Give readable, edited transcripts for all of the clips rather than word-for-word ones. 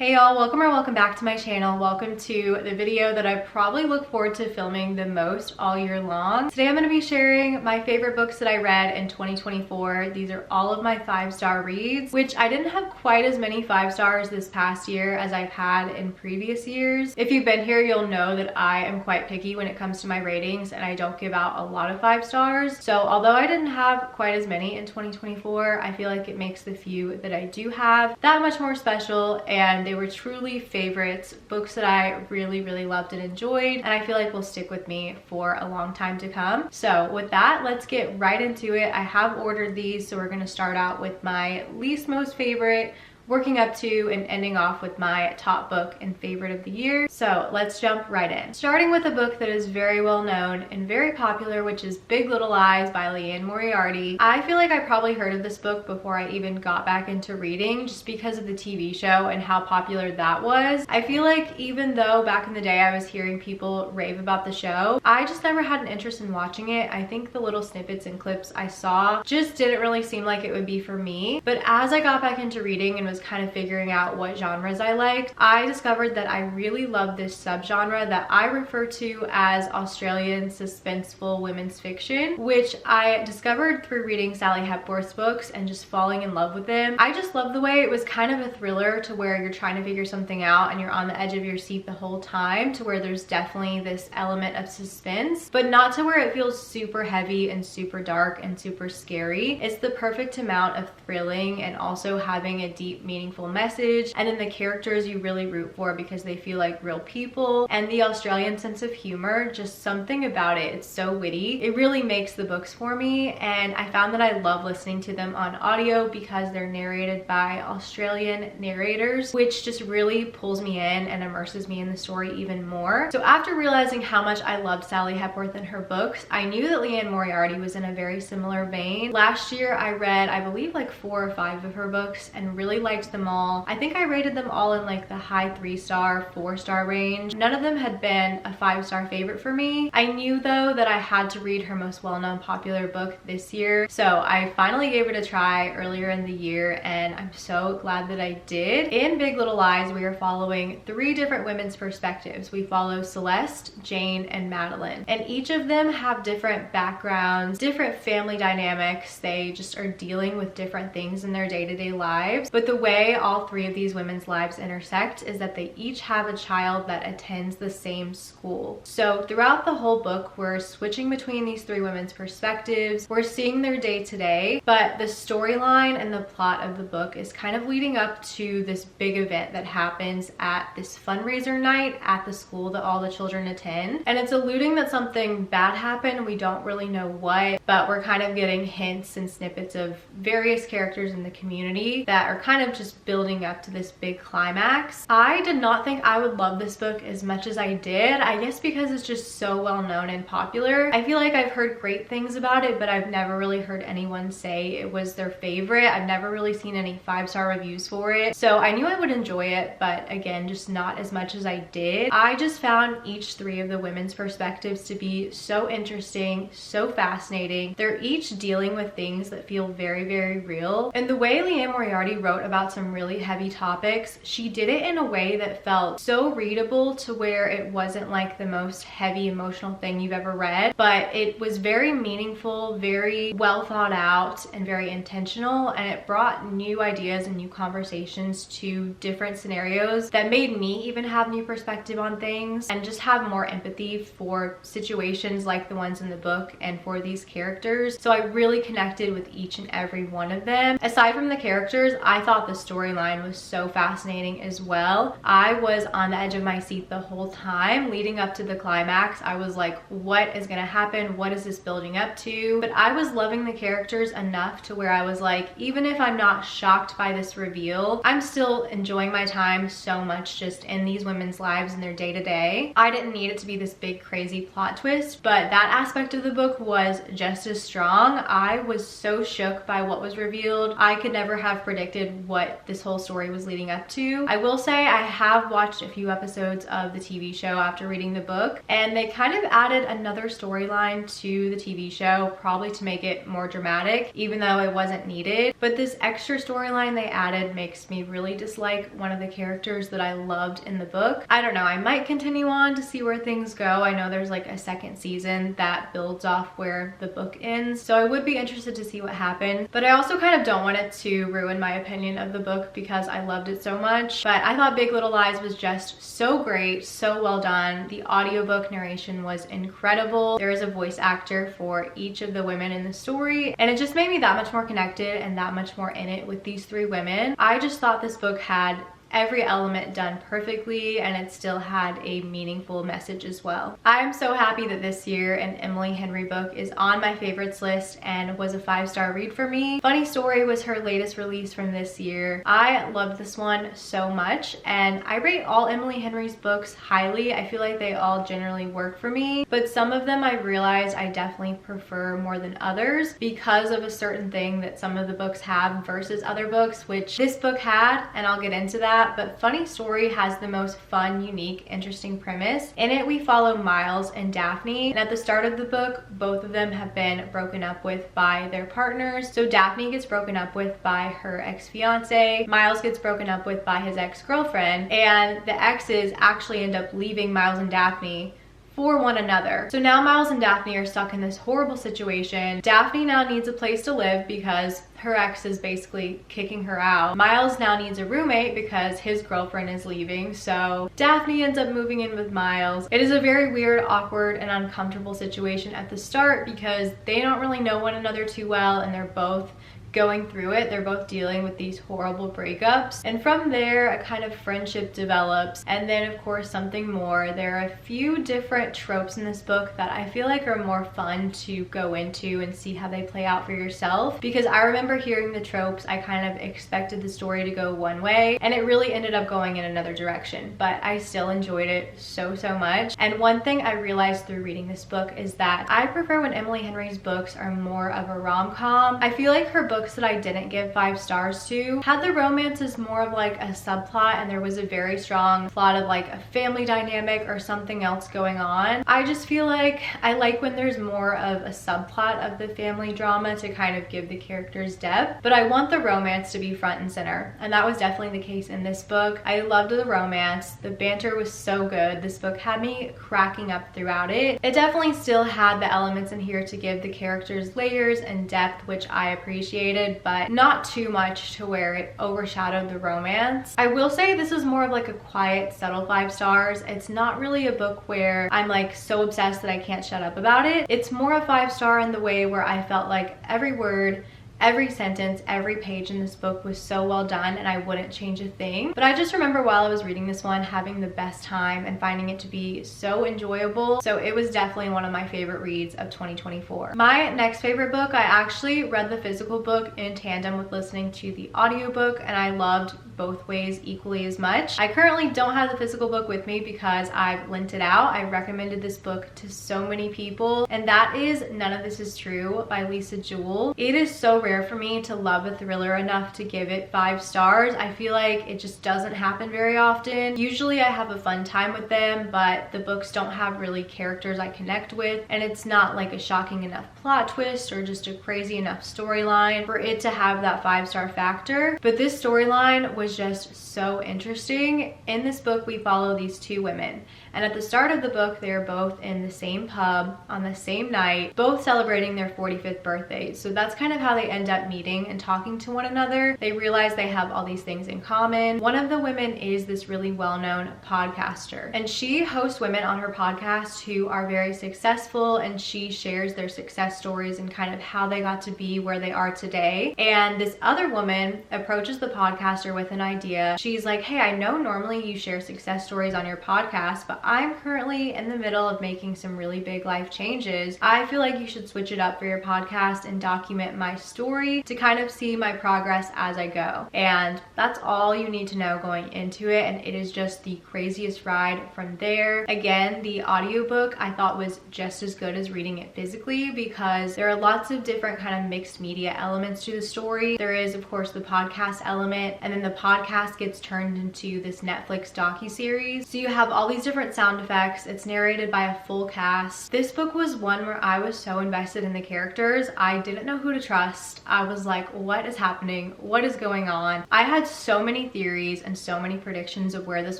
Hey y'all, welcome back to my channel. Welcome to the video that I probably look forward to filming the most all year long. Today I'm going to be sharing my favorite books that I read in 2024. These are all of my 5-star reads, which I didn't have quite as many 5 stars this past year as I've had in previous years. If you've been here, you'll know that I am quite picky when it comes to my ratings and I don't give out a lot of 5 stars. So although I didn't have quite as many in 2024, I feel like it makes the few that I do have that much more special, and they were truly favorites, books that I really loved and enjoyed, and I feel like will stick with me for a long time to come. So with that, let's get right into it. I have ordered these, so we're going to start out with my least most favorite, working up to and ending off with my top book and favorite of the year. So let's jump right in. Starting with a book that is very well known and very popular, which is Big Little Lies by Liane Moriarty. I feel like I probably heard of this book before I even got back into reading, just because of the TV show and how popular that was. I feel like even though back in the day I was hearing people rave about the show, I just never had an interest in watching it. I think the little snippets and clips I saw just didn't really seem like it would be for me. But as I got back into reading and was kind of figuring out what genres I liked, I discovered that I really love this subgenre that I refer to as Australian suspenseful women's fiction, which I discovered through reading Sally Hepworth's books and just falling in love with them. I just love the way it was kind of a thriller to where you're trying to figure something out and you're on the edge of your seat the whole time, to where there's definitely this element of suspense, but not to where it feels super heavy and super dark and super scary. It's the perfect amount of thrilling and also having a deep meaningful message, and then the characters you really root for because they feel like real people, and the Australian sense of humor, just something about it. It's so witty. It really makes the books for me, and I found that I love listening to them on audio because they're narrated by Australian narrators, which just really pulls me in and immerses me in the story even more. So after realizing how much I loved Sally Hepworth and her books, I knew that Liane Moriarty was in a very similar vein. Last year I read, I believe, like 4 or 5 of her books and really liked them all. I think I rated them all in like the high 3-star, 4-star range. None of them had been a 5-star favorite for me. I knew though that I had to read her most well-known popular book this year, so I finally gave it a try earlier in the year, and I'm so glad that I did. In Big Little Lies, we are following 3 different women's perspectives. We follow Celeste, Jane, and Madeline, and each of them have different backgrounds, different family dynamics. They just are dealing with different things in their day-to-day lives, but the way all 3 of these women's lives intersect is that they each have a child that attends the same school. So throughout the whole book, we're switching between these 3 women's perspectives. We're seeing their day-to-day, but the storyline and the plot of the book is kind of leading up to this big event that happens at this fundraiser night at the school that all the children attend. And it's alluding that something bad happened. We don't really know what, but we're kind of getting hints and snippets of various characters in the community that are kind of just building up to this big climax. I did not think I would love this book as much as I did. I guess because it's just so well known and popular. I feel like I've heard great things about it, but I've never really heard anyone say it was their favorite. I've never really seen any 5-star reviews for it. So I knew I would enjoy it, but again, just not as much as I did. I just found each 3 of the women's perspectives to be so interesting, so fascinating. They're each dealing with things that feel very real. And the way Liane Moriarty wrote about some really heavy topics, she did it in a way that felt so readable, to where it wasn't like the most heavy emotional thing you've ever read, but it was very meaningful, very well thought out, and very intentional, and it brought new ideas and new conversations to different scenarios that made me even have new perspective on things and just have more empathy for situations like the ones in the book and for these characters. So I really connected with each and every one of them. Aside from the characters, I thought the storyline was so fascinating as well. I was on the edge of my seat the whole time leading up to the climax. I was like, what is gonna happen? What is this building up to? But I was loving the characters enough to where I was like, even if I'm not shocked by this reveal, I'm still enjoying my time so much just in these women's lives and their day-to-day. I didn't need it to be this big crazy plot twist, but that aspect of the book was just as strong. I was so shook by what was revealed. I could never have predicted what what this whole story was leading up to. I will say I have watched a few episodes of the TV show after reading the book, and they kind of added another storyline to the TV show, probably to make it more dramatic, even though it wasn't needed. But this extra storyline they added makes me really dislike one of the characters that I loved in the book. I don't know, I might continue on to see where things go. I know there's like a second season that builds off where the book ends, so I would be interested to see what happens. But I also kind of don't want it to ruin my opinion of the book because I loved it so much. But I thought Big Little Lies was just so great, so well done. The audiobook narration was incredible. There is a voice actor for each of the women in the story, and it just made me that much more connected and that much more in it with these three women. I just thought this book had every element done perfectly, and it still had a meaningful message as well. I'm so happy that this year an Emily Henry book is on my favorites list and was a 5-star read for me. Funny Story was her latest release from this year. I loved this one so much, and I rate all Emily Henry's books highly. I feel like they all generally work for me, but some of them I realized I definitely prefer more than others because of a certain thing that some of the books have versus other books, which this book had, and I'll get into that. But Funny Story has the most fun, unique, interesting premise. In it, we follow Miles and Daphne, and at the start of the book, both of them have been broken up with by their partners. So Daphne gets broken up with by her ex-fiance, Miles gets broken up with by his ex-girlfriend, and the exes actually end up leaving Miles and Daphne for one another. So now Miles and Daphne are stuck in this horrible situation. Daphne now needs a place to live because her ex is basically kicking her out. Miles now needs a roommate because his girlfriend is leaving, so Daphne ends up moving in with Miles. It is a very weird, awkward, and uncomfortable situation at the start because they don't really know one another too well, and they're both going through it. They're both dealing with these horrible breakups, and from there a kind of friendship develops, and then of course something more. There are a few different tropes in this book that I feel like are more fun to go into and see how they play out for yourself, because I remember hearing the tropes, I kind of expected the story to go one way and it really ended up going in another direction, but I still enjoyed it so much. And one thing I realized through reading this book is that I prefer when Emily Henry's books are more of a rom-com. I feel like her books that I didn't give 5 stars to had the romances more of like a subplot, and there was a very strong plot of like a family dynamic or something else going on. I just feel like I like when there's more of a subplot of the family drama to kind of give the characters depth, but I want the romance to be front and center, and that was definitely the case in this book. I loved the romance. The banter was so good. This book had me cracking up throughout it. It definitely still had the elements in here to give the characters layers and depth, which I appreciated, but not too much to where it overshadowed the romance. I will say this is more of like a quiet, subtle 5 stars. It's not really a book where I'm like so obsessed that I can't shut up about it. It's more a 5-star in the way where I felt like every word, every sentence, every page in this book was so well done, and I wouldn't change a thing. But I just remember while I was reading this one having the best time and finding it to be so enjoyable. So it was definitely one of my favorite reads of 2024. My next favorite book, I actually read the physical book in tandem with listening to the audiobook, and I loved both ways equally as much. I currently don't have the physical book with me because I've lent it out. I recommended this book to so many people, and that is None of This Is True by Lisa Jewell. It is so rare for me to love a thriller enough to give it 5 stars. I feel like it just doesn't happen very often. Usually I have a fun time with them, but the books don't have really characters I connect with, and it's not like a shocking enough plot twist or just a crazy enough storyline for it to have that 5-star factor. But this storyline was just so interesting. In this book, we follow these 2 women, and at the start of the book, they're both in the same pub on the same night, both celebrating their 45th birthdays. So that's kind of how they end up meeting and talking to one another. They realize they have all these things in common. One of the women is this really well-known podcaster, and she hosts women on her podcast who are very successful, and she shares their success stories and kind of how they got to be where they are today. And this other woman approaches the podcaster with an idea. She's like, hey, I know normally you share success stories on your podcast, but I'm currently in the middle of making some really big life changes. I feel like you should switch it up for your podcast and document my story to kind of see my progress as I go. And that's all you need to know going into it, and it is just the craziest ride from there. Again, the audiobook I thought was just as good as reading it physically because there are lots of different kind of mixed media elements to the story. There is, of course, the podcast element, and then the podcast gets turned into this Netflix docuseries. So you have all these different sound effects. It's narrated by a full cast. This book was one where I was so invested in the characters. I didn't know who to trust. I was like, what is happening? What is going on? I had so many theories and so many predictions of where this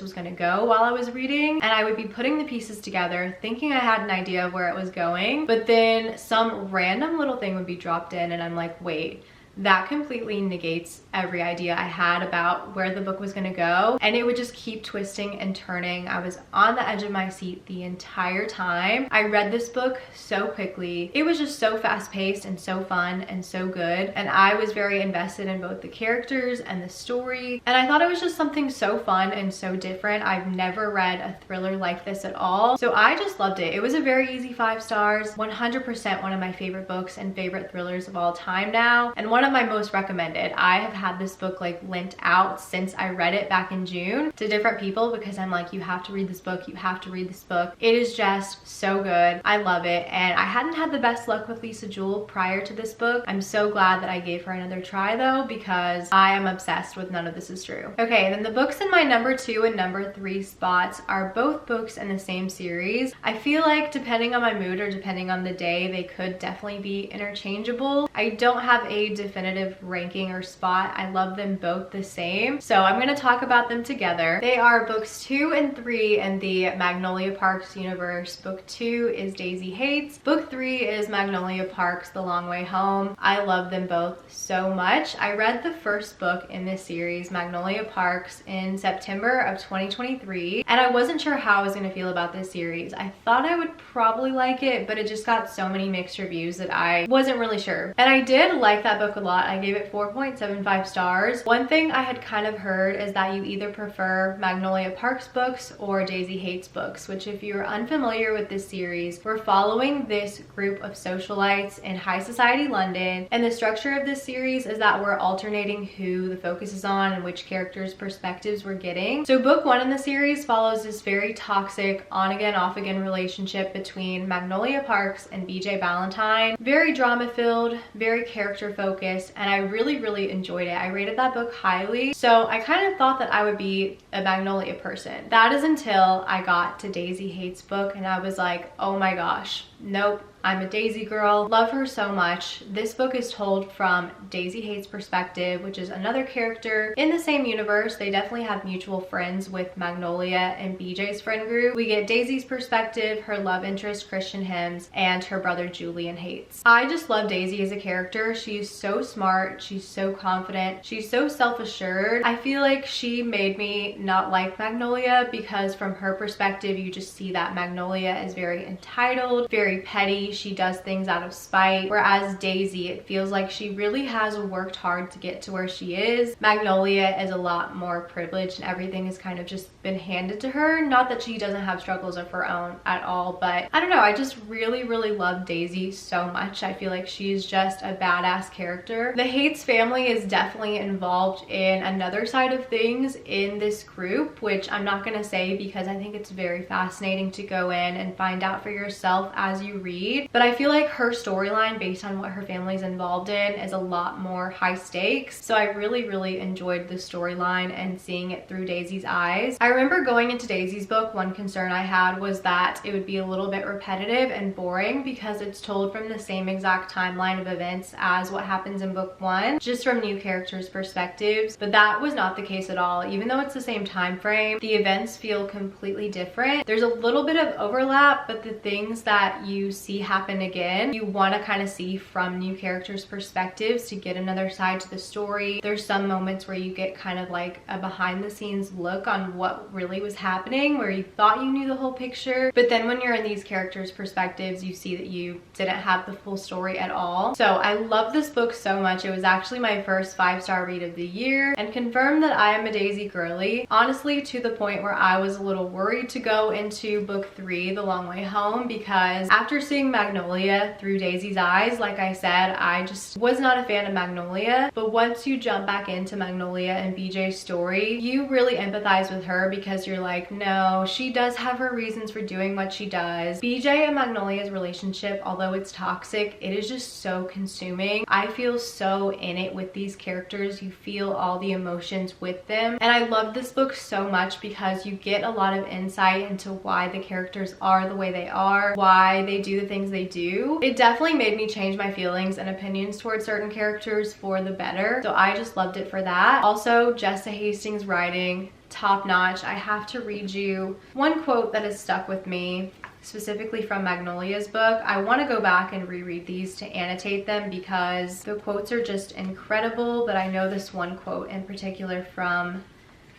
was going to go while I was reading, and I would be putting the pieces together thinking I had an idea of where it was going, but then some random little thing would be dropped in and I'm like, wait, that completely negates every idea I had about where the book was going to go, and it would just keep twisting and turning. I was on the edge of my seat the entire time. I read this book so quickly. It was just so fast-paced and so fun and so good, and I was very invested in both the characters and the story, and I thought it was just something so fun and so different. I've never read a thriller like this at all, so I just loved it. It was a very easy 5 stars, 100% one of my favorite books and favorite thrillers of all time now, and one of my most recommended. I have had this book like lent out since I read it back in June to different people because I'm like, you have to read this book, you have to read this book. It is just so good. I love it, and I hadn't had the best luck with Lisa Jewell prior to this book. I'm so glad that I gave her another try though, because I am obsessed with None of This Is True. Okay, then the books in my number 2 and number 3 spots are both books in the same series. I feel like depending on my mood or depending on the day, they could definitely be interchangeable. I don't have a definitive ranking or spot. I love them both the same, so I'm going to talk about them together. They are books 2 and 3 in the Magnolia Parks universe. Book 2 is Daisy Hates. Book 3 is Magnolia Parks The Long Way Home. I love them both so much. I read the first book in this series, Magnolia Parks, in September of 2023, and I wasn't sure how I was going to feel about this series. I thought I would probably like it, but it just got so many mixed reviews that I wasn't really sure. And I did like that book a lot. I gave it 4.75 stars. One thing I had kind of heard is that you either prefer Magnolia Parks books or Daisy Hates books, which if you're unfamiliar with this series, we're following this group of socialites in high society London, and the structure of this series is that we're alternating who the focus is on and which characters' perspectives we're getting. So book 1 in the series follows this very toxic on-again, off-again relationship between Magnolia Parks and BJ Ballantyne. Very drama-filled, very character-focused, and I really enjoyed it. I rated that book highly, so I kind of thought that I would be a Magnolia person. That is until I got to Daisy Hates book, and I was like, oh my gosh, nope. I'm a Daisy girl, love her so much. This book is told from Daisy Hates' perspective, which is another character in the same universe. They definitely have mutual friends with Magnolia and BJ's friend group. We get Daisy's perspective, her love interest Christian Hems, and her brother Julian Hates. I just love Daisy as a character. She's so smart, she's so confident, she's so self-assured. I feel like she made me not like Magnolia because from her perspective, you just see that Magnolia is very entitled, very petty. She does things out of spite, whereas Daisy, it feels like she really has worked hard to get to where she is. Magnolia is a lot more privileged and everything has kind of just been handed to her. Not that she doesn't have struggles of her own at all, but I don't know, I just really love Daisy so much. I feel like she's just a badass character. The Hates family is definitely involved in another side of things in this group, which I'm not gonna say because I think it's very fascinating to go in and find out for yourself as you read. But I feel like her storyline, based on what her family's involved in, is a lot more high stakes. So I really enjoyed the storyline and seeing it through Daisy's eyes. I remember going into Daisy's book, one concern I had was that it would be a little bit repetitive and boring because it's told from the same exact timeline of events as what happens in book 1, just from new characters' perspectives. But that was not the case at all. Even though it's the same time frame, the events feel completely different. There's a little bit of overlap, but the things that that you see happen again, you want to kind of see from new characters' perspectives to get another side to the story. There's some moments where you get kind of like a behind the scenes look on what really was happening, where you thought you knew the whole picture, but then when you're in these characters' perspectives, you see that you didn't have the full story at all. So I love this book so much. It was actually my first 5-star read of the year and confirmed that I am a Daisy girly. Honestly, to the point where I was a little worried to go into book 3, The Long Way Home, because after seeing Magnolia through Daisy's eyes, like I said, I just was not a fan of Magnolia. But once you jump back into Magnolia and BJ's story, you really empathize with her because you're like, no, she does have her reasons for doing what she does. BJ and Magnolia's relationship, although it's toxic, it is just so consuming. I feel so in it with these characters. You feel all the emotions with them. And I love this book so much because you get a lot of insight into why the characters are the way they are, why they do the things they do. It definitely made me change my feelings and opinions towards certain characters for the better. So I just loved it for that. Also, Jessa Hastings' writing, top notch. I have to read you one quote that has stuck with me, specifically from Magnolia's book. I want to go back and reread these to annotate them because the quotes are just incredible, but I know this one quote in particular from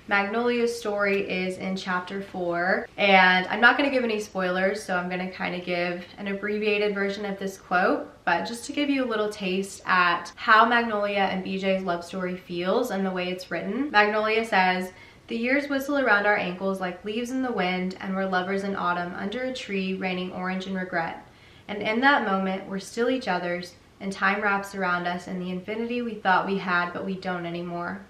Magnolia's story is in chapter 4, and I'm not going to give any spoilers, so I'm going to kind of give an abbreviated version of this quote, but just to give you a little taste at how Magnolia and BJ's love story feels and the way it's written. Magnolia says, "The years whistle around our ankles like leaves in the wind, and we're lovers in autumn under a tree raining orange and regret. And in that moment, we're still each other's, and time wraps around us in the infinity we thought we had, but we don't anymore."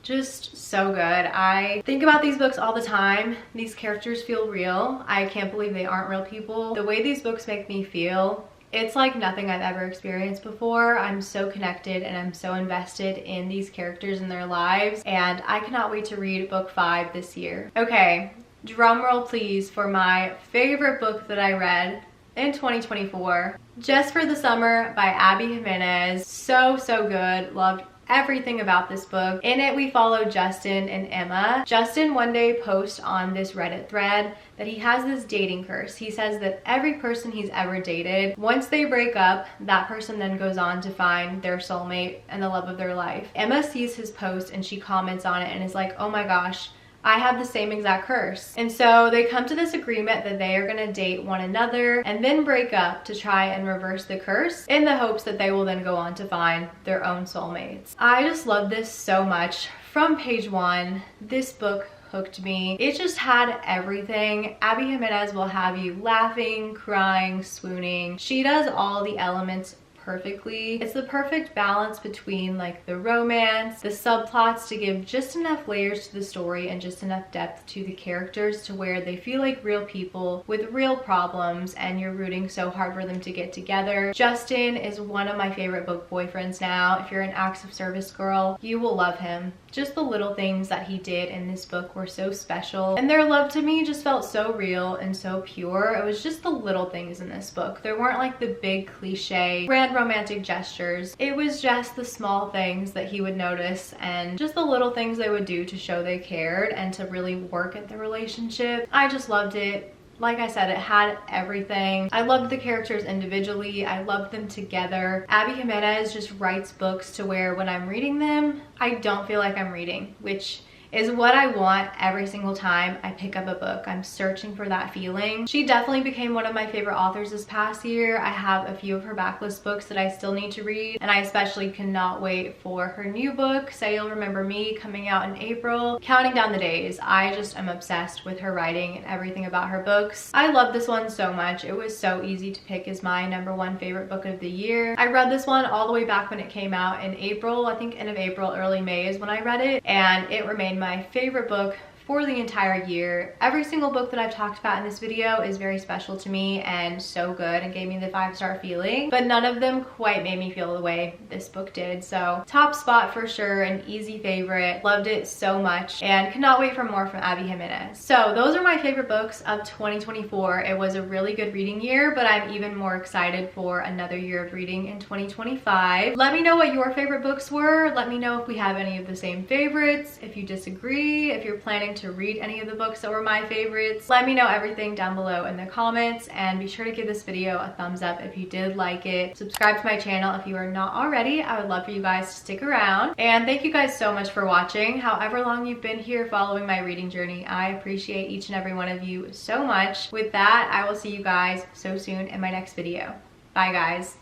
Just so good. I think about these books all the time. These characters feel real. I can't believe they aren't real people. The way these books make me feel, it's like nothing I've ever experienced before. I'm so connected and I'm so invested in these characters and their lives, and I cannot wait to read book 5 this year. Okay, drum roll please for my favorite book that I read in 2024. Just for the Summer by Abby Jimenez. So good. Loved everything about this book. In it, we follow Justin and Emma. Justin one day posts on this Reddit thread that he has this dating curse. He says that every person he's ever dated, once they break up, that person then goes on to find their soulmate and the love of their life. Emma sees his post and she comments on it and is like, oh my gosh, I have the same exact curse. And so they come to this agreement that they are gonna date one another and then break up to try and reverse the curse in the hopes that they will then go on to find their own soulmates. I just love this so much. From page 1, this book hooked me. It just had everything. Abby Jimenez will have you laughing, crying, swooning. She does all the elements perfectly. It's the perfect balance between like the romance, the subplots to give just enough layers to the story and just enough depth to the characters to where they feel like real people with real problems and you're rooting so hard for them to get together. Justin is one of my favorite book boyfriends now. If you're an acts of service girl, you will love him. Just the little things that he did in this book were so special, and their love to me just felt so real and so pure. It was just the little things in this book. There weren't like the big cliche grand romantic gestures. It was just the small things that he would notice and just the little things they would do to show they cared and to really work at the relationship. I just loved it. Like I said, it had everything. I loved the characters individually. I loved them together. Abby Jimenez just writes books to where when I'm reading them, I don't feel like I'm reading, which is what I want every single time I pick up a book. I'm searching for that feeling. She definitely became one of my favorite authors this past year. I have a few of her backlist books that I still need to read, and I especially cannot wait for her new book, Say You'll Remember Me, coming out in April. Counting down the days. I just am obsessed with her writing and everything about her books. I love this one so much. It was so easy to pick as my #1 favorite book of the year. I read this one all the way back when it came out in April. I think end of April, early May is when I read it, and it remained my favorite book for the entire year. Every single book that I've talked about in this video is very special to me and so good and gave me the 5-star feeling, but none of them quite made me feel the way this book did. So top spot for sure, an easy favorite. Loved it so much and cannot wait for more from Abby Jimenez. So those are my favorite books of 2024. It was a really good reading year, but I'm even more excited for another year of reading in 2025. Let me know what your favorite books were. Let me know if we have any of the same favorites, if you disagree, if you're planning to to read any of the books that were my favorites. Let me know everything down below in the comments, and be sure to give this video a thumbs up if you did like it. Subscribe to my channel if you are not already. I would love for you guys to stick around. And thank you guys so much for watching. However long you've been here following my reading journey, I appreciate each and every one of you so much. With that, I will see you guys so soon in my next video. Bye guys.